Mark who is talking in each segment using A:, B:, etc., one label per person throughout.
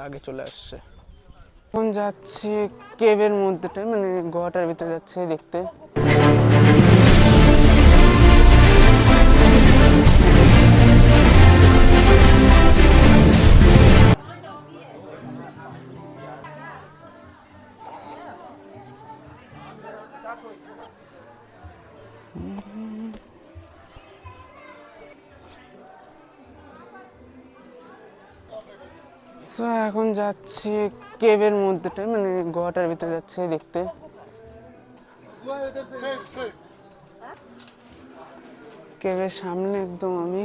A: আগে চলে আসছে। এখন যাচ্ছি কেভের মধ্যেটা, মানে গোয়াটার ভিতরে যাচ্ছে দেখতে। এখন যাচ্ছি কেভের মধ্যেটা, মানে গোয়াটার ভিতরে যাচ্ছে দেখতে। কেভের সামনে একদম আমি।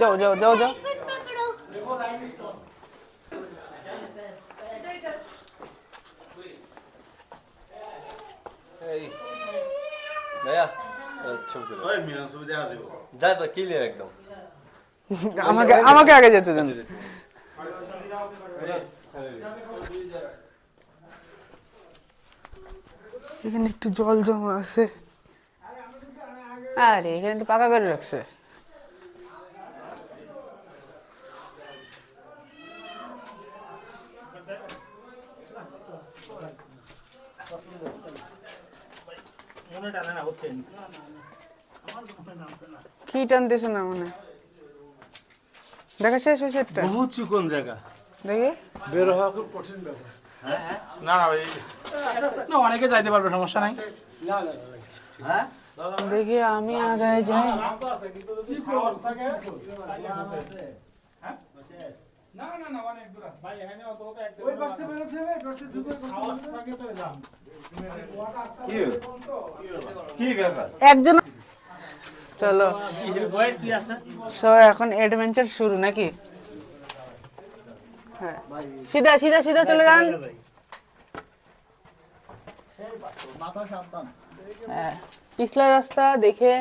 A: जाओ जाओ जाओ जाओ।
B: भैया ছবি তুলো। ওই মিয়া ছবি দেখা দেব। যা তো ক্লিয়ার একদম।
A: আমাকে আগে যেতে দেন। এখানে একটু জল জমা আছে। আরে এখানে তো পাকা করে রাখছে। কি টানতেছে না মানে দেখা শেষ হয়েছে।
C: বহুত চিকন জায়গা,
A: দেখি
C: বের হওয়া খুব কঠিন ব্যাপার। না না ভাই, না অনেকে যাইতে পারবে, সমস্যা নাই। হ্যাঁ
A: দেখি আমি আগায় যাই। একজন চলো এখন অ্যাডভেঞ্চার শুরু নাকি? হ্যাঁ সিধা সিধা সিধা চলে যান। হ্যাঁ পিছলা রাস্তা দেখে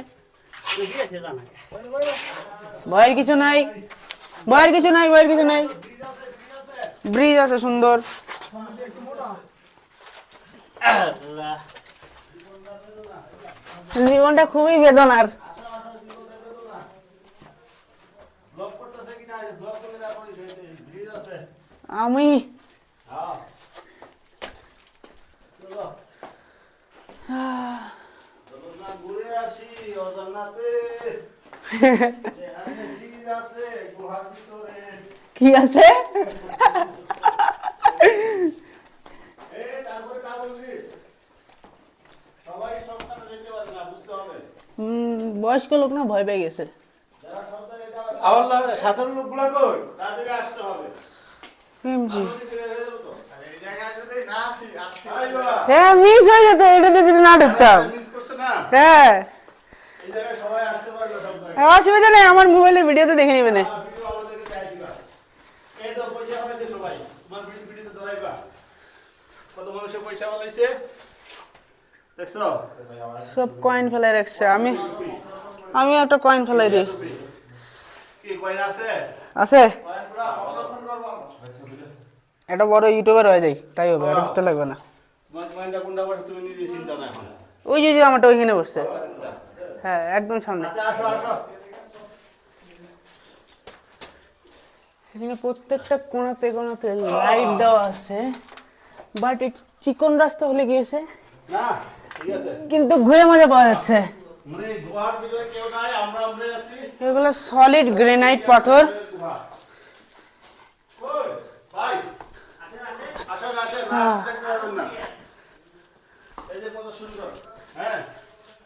A: ভয়ের কিছু নাই, ভয়ের কিছু নাই, ভয়ের কিছু নাই। ব্রিজ আছে সুন্দর। জীবনটা খুবই বেদনার। আমি কি আছে বয়স্ক লোক না ভয় পেয়ে গেছে।
C: সাধারণ লোকগুলা কই
B: আসতে হবে।
A: হ্যাঁ মিস হয়ে যেত এটাতে যদি না ঢুকতাম। হ্যাঁ অসুবিধা নেই, আমার মোবাইলের ভিডিও তো দেখে নিবে না। সব কয়েন ফেলাই রাখছে। আমি একটা কয়েন ফেলাই দিই। আছে এটা বড় ইউটিউবার হয়ে যায়, তাই হবে, আর কিছু লাগবে না। ওই যে আমারটা ওইখানে বসছে। হ্যাঁ একদম সামনে। এখানে প্রত্যেকটা কোণাতে কোণাতে লাইট দেওয়া আছে, বাট চিকন রাস্তা হলে কি হয়েছে কিন্তু ঘুরে মজা পাওয়া যাচ্ছে। এগুলো সলিড গ্রেনাইট পাথর।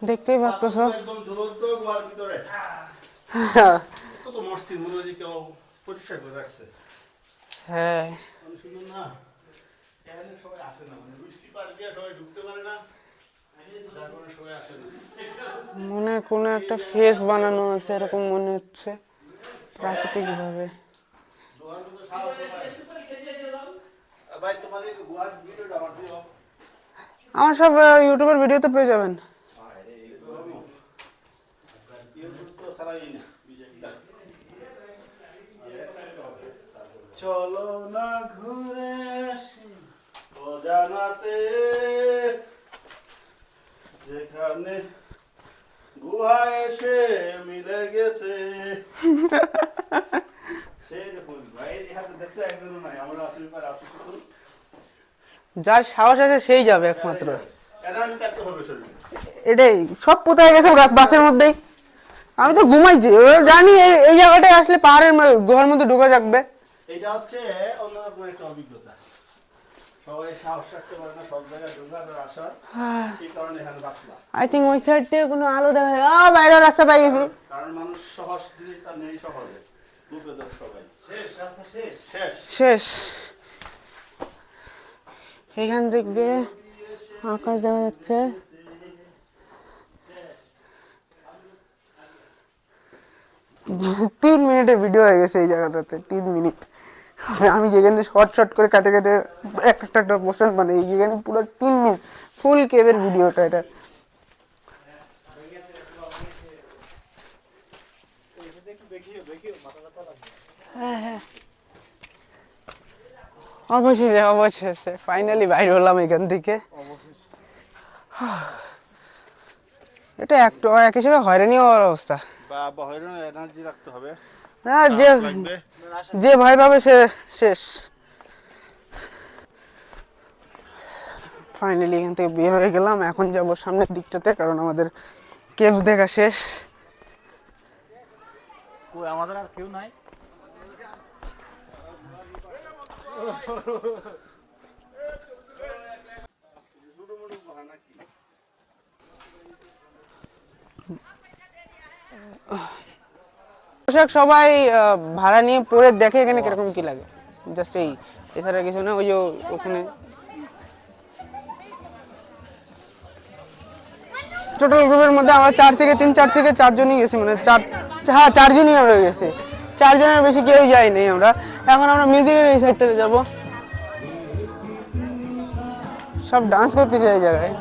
A: দেখতেই পাচ্ছ হ্যাঁ মনে হয় কোনো একটা ফেস বানানো আছে এরকম মনে হচ্ছে প্রাকৃতিক ভাবে। আমার সব ইউটিউবের ভিডিওতে পেয়ে যাবেন।
D: চলো না ঘুরে আসি অজানাতে, যেখানে গুহা এসে মিলে গেছে।
A: যার সাহস আছে সেই যাবে একমাত্র। এটাই সব পোতায় গেছে বাসের মধ্যেই। আমি তো ঘুমাইছি, জানি এই জায়গাটায় আসলে পাহাড়ের গুহার মধ্যে ঢুকে যাবে।
D: এটা হচ্ছে অন্যরকম একটা অভিজ্ঞতা। সবাই সাহস রাখতে পারে না সব জায়গায় ঢোকার আসার, এই কারণে এখানে বাঁচলাম।
A: আই থিঙ্ক ওই সাইড থেকে কোনো আলো দেখা যায়। বাইরে রাস্তা পাই গেছি।
D: কারণ মানুষ সহজ জিনিসটা নেই সহজে, রূপে দোষ সবাই শেষ, রাস্তা শেষ শেষ
A: শেষ। এখান থেকে আকাশ দেখা যাচ্ছে। তিন মিনিটের ভিডিও হয়ে গেছে এই জায়গাটাতে, 3 মিনিট। আমি যেখানে শর্ট শর্ট করে কাটে কাটে একটা একটা পোর্শন মানে যেখানে পুরো 3 মিনিট ফুল কেভের ভিডিওটা এটা। হ্যাঁ হ্যাঁ, অবশেষে অবশেষে ফাইনালি বাইরে হলাম এখান থেকে। এটা এক হিসেবে হয়রানি হওয়ার অবস্থা।
D: বা হয়রানি এনার্জি রাখতে হবে।
A: হ্যাঁ, যে ভয় পাবে সে শেষ। ফাইনালি এখান থেকে বের হয়ে গেলাম। এখন যাব সামনের দিকটাতে, কারণ আমাদের কেভ দেখা শেষ।
C: আমাদের আর কেউ নাই।
A: পোশাক সবাই ভাড়া নিয়ে পরে দেখে এখানে কিরকম কি লাগে, জাস্ট এই, এছাড়া কিছু না। ওই যে ওখানে টোটাল গ্রুপের মধ্যে আমরা 4 থেকে 4 জনই গেছি, মানে 4 জনই আমরা গেছি। 4 জনের বেশি কেউই যায়নি আমরা। এখন আমরা মিউজিকের এই সাইডটাতে যাবো। সব ডান্স করতেছে এই জায়গায়।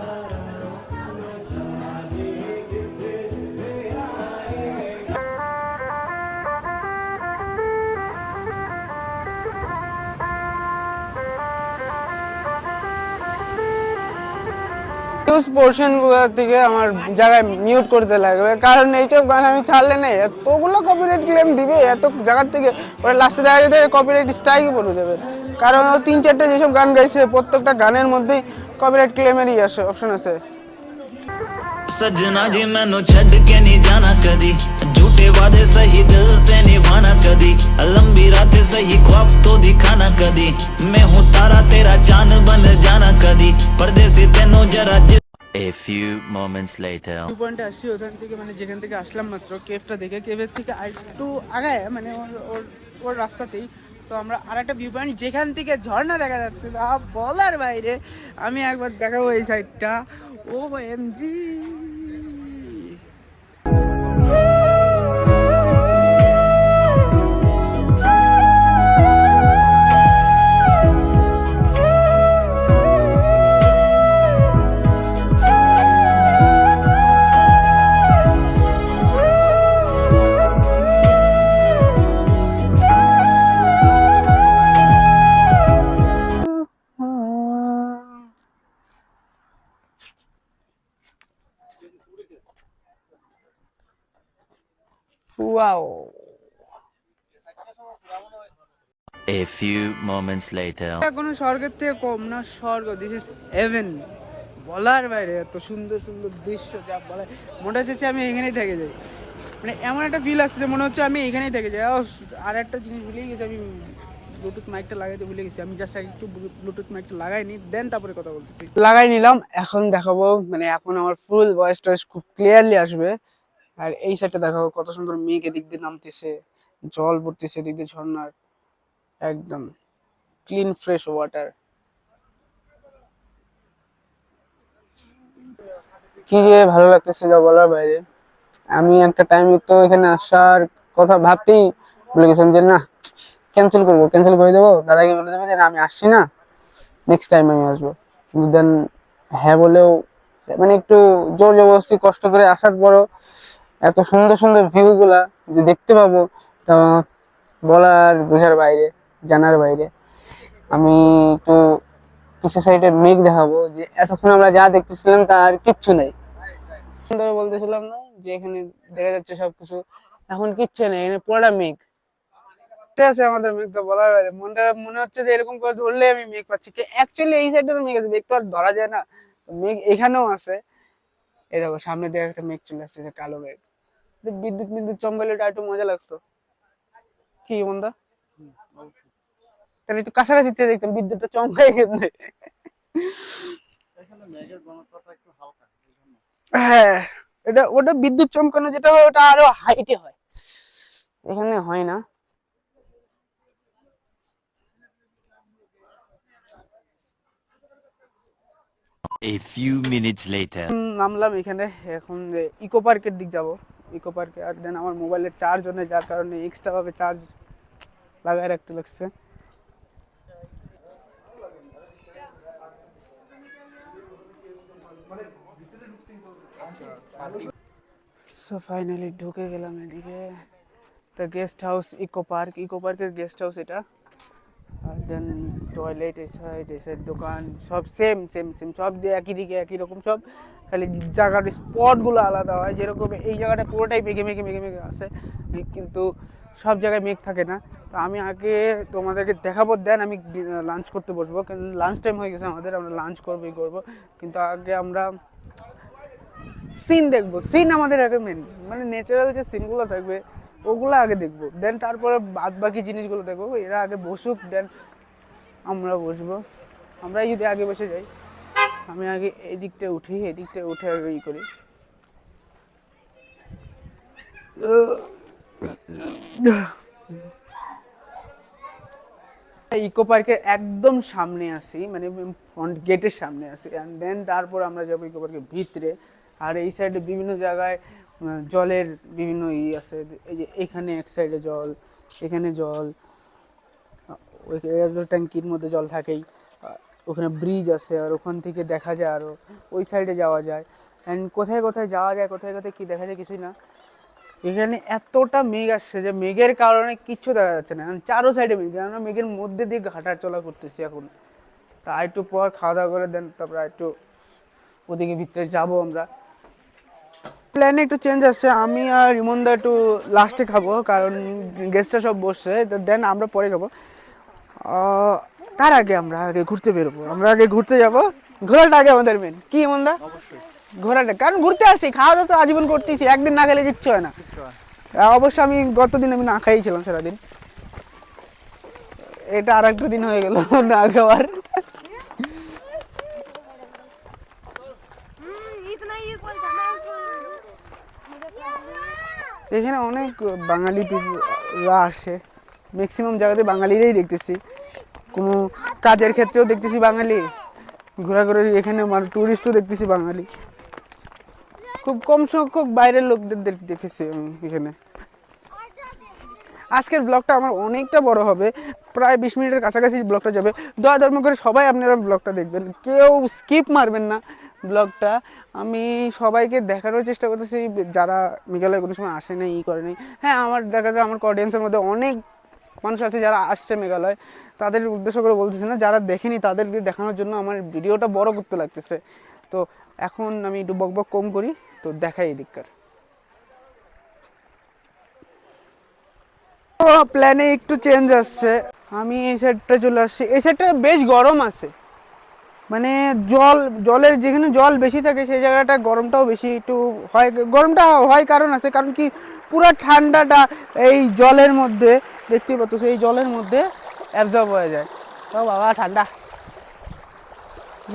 A: পোর্শন থেকে আমার জায়গায় মিউট করতে লাগবে, কারণ এইসব গান আমি ছাড়লে না এতগুলো কপিরাইট ক্লেম দিবে এত জায়গার থেকে। ওরা লাস্টে দেখা যেতে কপিরাইট স্ট্রাইক পড়ে যাবে, কারণ ও 3-4টা যেসব গান গাইছে প্রত্যেকটা গানের মধ্যেই কপিরাইট ক্লেমেরই অপশন আছে।
E: सजना जी मैनू छड़ के नहीं जाना कदी, झूठे वादे सही दिल से निभाना कदी, लंबी रातें सही ख्वाब तो दिखाना कदी, मैं हूँ तारा तेरा चांद बन जाना कदी, परदेसी तेनों जरा। A few moments later.
A: 2 পয়েন্টে আসছি ওখান থেকে, মানে যেখান থেকে আসলাম মাত্র কেভটা দেখে, কেভের থেকে একটু আগায় মানে ওর রাস্তাতেই তো আমরা আরেকটা ভিউ পয়েন্ট যেখান থেকে ঝর্ণা দেখা যাচ্ছে তা বলার বাইরে। আমি একবার দেখাবো এই সাইডটা। OMG, wow.
E: A few moments later.
A: কোনো স্বর্গের থেকে কম না, স্বর্গ, দিস ইজ হেভেন। বলার বাইরে এত সুন্দর সুন্দর দৃশ্য, যা বলে মনে হচ্ছে আমি এখানেই থেকে যাই। মানে এমন একটা ফিল আসছে যে মনে হচ্ছে আমি এখানেই থেকে যাই। আর একটা জিনিস ভুলেই গেছি, আমি ব্লুটুথ মাইকটা লাগাইতে ভুলে গেছি। আমি জাস্ট একটু ব্লুটুথ মাইকটা লাগাইনি, দেন তারপরে কথা বলতেছি। লাগাই নিলাম, এখন দেখাবো। মানে এখন আমার ফুল ভয়েসটা খুব ক্লিয়ারলি আসবে। আর এই সাইডটা দেখাবো কত সুন্দর মেঘ এদিক দিয়ে নামতেছে, জল পড়তেছে এদিক দিয়ে ঝর্ণার, একদম ক্লিন ফ্রেশ ওয়াটার। কি যে ভালো লাগতেছে যা বলার বাইরে। আমি একটা টাইমে তো এখানে আসার কথা ভাবতেই ভুলে গেছিলাম যে না, ক্যান্সেল করে দেবো, দাদাকে বলে দেবো যে না, আমি আসছি না, নেক্সট টাইম আমি আসবো। কিন্তু দেন হ্যাঁ বলেও মানে একটু জোর জবরদস্তি কষ্ট করে আসার পরও এত সুন্দর সুন্দর ভিউ গুলা যে দেখতে পাবো, তা বলার বোঝার বাইরে, জানার বাইরে। আমি একটু পিছের সাইডে মেঘ দেখাবো, যে এতক্ষণ আমরা যা দেখতেছিলাম তার কিচ্ছু নেই। সুন্দর বলতেছিলাম না যে এখানে দেখা যাচ্ছে সবকিছু, এখন কিচ্ছু নেই, এখানে পুরোটা মেঘ। আছে আমাদের মেঘটা বলার বাইরে, মনে হচ্ছে যে এরকম করে ধরলে আমি মেঘ পাচ্ছি। অ্যাকচুয়ালি এই সাইডে তো মেঘ আছে, মেঘ তো আর ধরা যায় না, মেঘ এখানেও আছে। এই দেখো সামনে দিয়ে একটা মেঘ চলে আসছে, কালো মেঘ। বিদ্যুৎ চমকালে এটা একটু মজা লাগতো, কি বন্ধা? তাহলে একটু কাছাকাছি থেকে দেখতাম বিদ্যুৎটা চমকাই কেমনে। হ্যাঁ, ওটা বিদ্যুৎ চমকানো যেটা হয় ওটা আরো হাইটে হয়, এখানে হয় না।
E: A few minutes later.
A: নামলাম এখানে, এখন ইকো পার্কের দিক যাব। ইকো পার্কে আর দেন আমার মোবাইলের চার্জ নেই, যার কারণে এক্সট্রা ভাবে চার্জ লাগায় রাখতে লাগছে। সো ফাইনালি ঢুকে গেলাম এদিকে। তা গেস্ট হাউস ইকো পার্কের গেস্ট হাউস এটা। আর দেন টয়লেট এই সাইড দোকান সব সেম সব দিয়ে একই দিকে একই রকম সব, খালি জায়গার স্পটগুলো আলাদা হয়। যেরকম এই জায়গাটা পুরোটাই মেঘে আছে, কিন্তু সব জায়গায় মেঘ থাকে না। তো আমি আগে তোমাদেরকে দেখাবো, দেন আমি লাঞ্চ করতে বসবো, কিন্তু লাঞ্চ টাইম হয়ে গেছে আমাদের, আমরা লাঞ্চ করবো। কিন্তু আগে আমরা সিন দেখবো, সিন আমাদের আগে মেন, মানে ন্যাচারাল যে সিনগুলো থাকবে ওগুলো আগে দেখবো, দেন তারপরে বাদ বাকি জিনিসগুলো দেখবো। এরা আগে বসুক, দেন আমরা বসবো। আমরাই যদি আগে বসে যাই, আমি আগে এই দিকটা উঠে আগে ই করি। ইকো পার্কের একদম সামনে আসি, মানে ফ্রন্ট গেটের সামনে আসি, অ্যান্ড দেন তারপর আমরা যাবো ইকো পার্কের ভিতরে। আর এই সাইডে বিভিন্ন জায়গায় জলের বিভিন্ন আছে, এই যে এখানে এক সাইডে জল, এখানে জল, ওই ট্যাঙ্কির মধ্যে জল থাকেই, ওখানে ব্রিজ আছে, আর ওখান থেকে দেখা যায় আরও ওই সাইডে যাওয়া যায়। অ্যান্ড কোথায় যাওয়া যায়, কোথায় কী দেখা যায় কিছুই না। এখানে এতটা মেঘ আসছে যে মেঘের কারণে কিচ্ছু দেখা যাচ্ছে না, চারো সাইডে মেঘ, আমরা মেঘের মধ্যে দিয়ে হাঁটার চলা করতেছি এখন। তা একটু পর খাওয়া দাওয়া করে দেন তারপর একটু ওদিকে ভিতরে যাবো আমরা। প্ল্যানে একটু চেঞ্জ আসছে, আমি আর রিমনদা একটু লাস্টে খাবো, কারণ গেস্টরা সব বসছে, দেন আমরা পরে খাবো। তার আগে আমরা ঘুরতে বেরোবো, ঘুরতে যাবো। ঘোরাটা আগে আমাদের মেন, কি রিমনদা? ঘোরাটা, কারণ ঘুরতে আসি, খাওয়া দাওয়া তো আজীবন করতেছি, একদিন না খেলে কিচ্ছু হয় না। অবশ্য আমি গতদিন আমি না খাইই ছিলাম সারাদিন, এটা আর একটা দিন হয়ে গেল না খাওয়ার। এখানে অনেক বাঙালিরা আসে, ম্যাক্সিমাম জায়গাতে বাঙালিরাই দেখতেছি, কোনো কাজের ক্ষেত্রেও দেখতেছি বাঙালি, ঘোরাঘুরি এখানে মানে টুরিস্টও দেখতেছি বাঙালি, খুব কম সংখ্যক বাইরের লোকদের দেখেছি আমি এখানে। আজকের ব্লগটা আমার অনেকটা বড় হবে, প্রায় 20 মিনিটের কাছাকাছি ব্লগটা যাবে। দয়া ধর্ম করে সবাই আপনারা ব্লগটা দেখবেন, কেউ স্কিপ মারবেন না ব্লগটা। আমি সবাইকে দেখানোর চেষ্টা করতেছি যারা মেঘালয় কোনো সময় আসে নাই, করে নাই। হ্যাঁ, আমার দেখা যায় আমার অডিয়েন্সের মধ্যে অনেক মানুষ আছে যারা আসছে মেঘালয়, তাদের উদ্দেশ্য করে বলতেছি না, যারা দেখেনি তাদেরকে দেখানোর জন্য আমার ভিডিওটা বড় করতে লাগতেছে। তো এখন আমি একটু বকবক কম করি, তো দেখাই এই দিককার। প্ল্যানে একটু চেঞ্জ আসছে, আমি এই সাইডটা চলে আসছি। এই সাইডটা বেশ গরম আছে, মানে জলের যেখানে জল বেশি থাকে সেই জায়গাটা গরমটাও বেশি একটু হয়। গরমটা হয় কারণ আছে, কারণ কি পুরো ঠান্ডাটা এই জলের মধ্যে দেখতেই পাচ্ছ, এই জলের মধ্যে অ্যাবজর্ব হয়ে যায়। ও বাবা ঠান্ডা।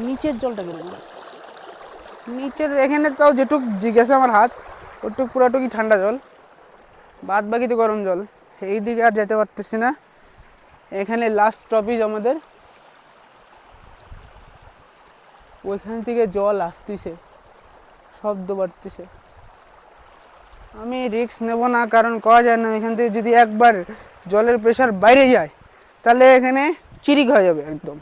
A: নিচের জলটা কিরকম? নিচের এখানে তাও যেটুক জিজ্ঞাসা আমার হাত, ওটুক পুরাটুকি ঠান্ডা জল, বাদ বাকি তো গরম জল। এই দিকে আর যেতে পারতেছি না, এখানে লাস্ট স্টপেজ আমাদের, ওইখান থেকে জল আসতেছে শব্দ বাড়তেছে। আমি রিস্ক নেব না, কারণ কওয়া যায় না এখান থেকে যদি একবার জলের প্রেশার বাইরে যায় তাহলে এখানে চিরিক হয়ে যাবে একদম।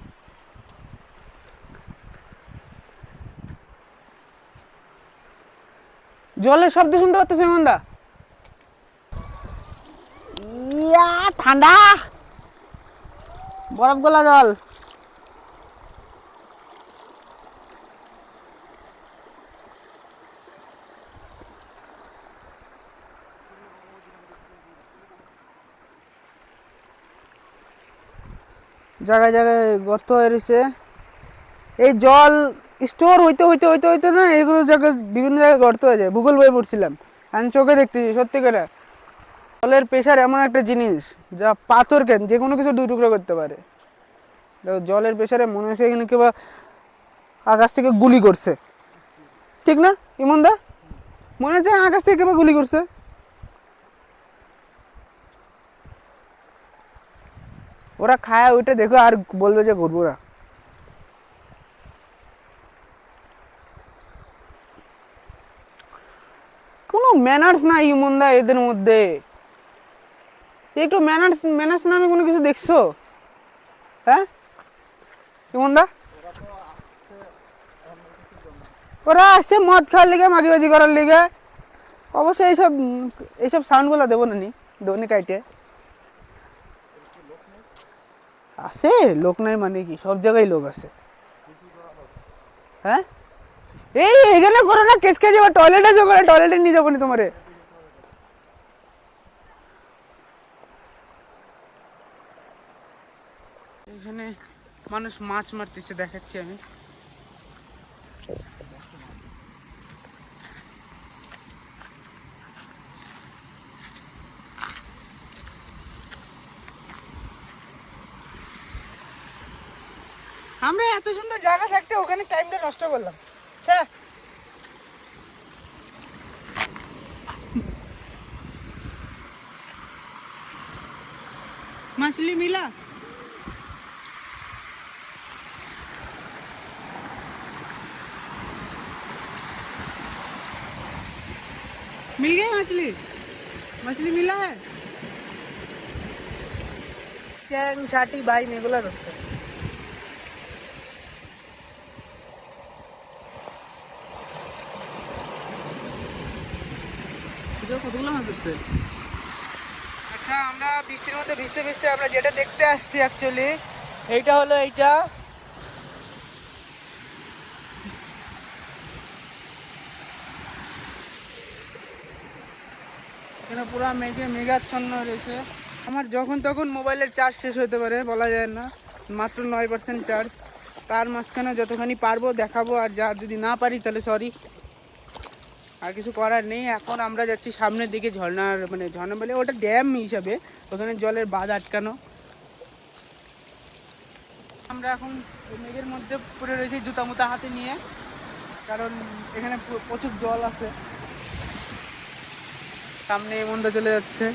A: জলের শব্দ শুনতে পাচ্ছ ইমনদা? ইয়া ঠান্ডা, বরফ গলা জল। জায়গায় জায়গায় গর্ত হয়ে রয়েছে। এই জল স্টোর হইতে হইতে হইতে হইতে না এগুলো জায়গায় বিভিন্ন জায়গায় গর্ত হয়ে যায়। ভূগোল বই পড়ছিলাম, আমি চোখে দেখতেছি সত্যি করে। জলের প্রেশার এমন একটা জিনিস যা পাথর কেন যে কোনো কিছু দুই টুকরো করতে পারে। দেখো জলের প্রেশারে মনে হচ্ছে এখানে কেউ আকাশ থেকে গুলি করছে, ঠিক না ইমনদা? মনে হচ্ছে আকাশ থেকে কেউ গুলি করছে। ওরা খায় ওইটা দেখো আর বলবে যে ঘুরবো না। কোনো ম্যানার্স নাই ইমনদা এদের মধ্যে। একটু ম্যানার্স ম্যানার্স নামে কোনো কিছু দেখছো? হ্যাঁ ইমনদা, ওরা আসছে মদ খাওয়ার লিগে, মাগিবাজি করার লিগে। অবশ্যই এইসব সাউন্ডগুলো দেবো না নি, দোনে কাইটে আছে। লোক নাই মানে কি, সব জায়গায় লোক আছে। হ্যাঁ এই এখানে করো না, কেসকে যাবো টয়লেটে যাবো, টয়লেটে নিয়ে যাবো নি তোমারে। এখানে মানুষ মাছ মারতেছে দেখাচ্ছি আমি। আমরা এত সুন্দর জায়গা থাকতে ওখানে টাইমটা নষ্ট করলাম। मछली मिला? मिल गई मछली? मछली मिला है? চ্যাং ছাটি ভাই এগুলো ধরছে। কতগুলো মাছ ধরছে? আচ্ছা আমরা বৃষ্টির মধ্যে ভিজতে ভিজতে আমরা যেটা দেখতে আসছি অ্যাকচুয়ালি এইটা হলো এইটা। এখানে পুরো মেঘাচ্ছন্ন রয়েছে। আমার যখন তখন মোবাইলের চার্জ শেষ হতে পারে, বলা যায় না। মাত্র 9% চার্জ। তার মাঝখানে যতখানি পারবো দেখাবো, আর যা যদি না পারি তাহলে সরি, আর কিছু করার নেই। এখন আমরা যাচ্ছি সামনের দিকে, ঝর্ণার মানে ঝর্ণা বলে ওটা ড্যাম হিসাবে, ওখানে জলের বাঁধ আটকানো। আমরা এখন মেঘের মধ্যে পড়ে রয়েছি জুতা মুতা হাতে নিয়ে, কারণ এখানে প্রচুর জল আছে। সামনে মন্দা চলে যাচ্ছে।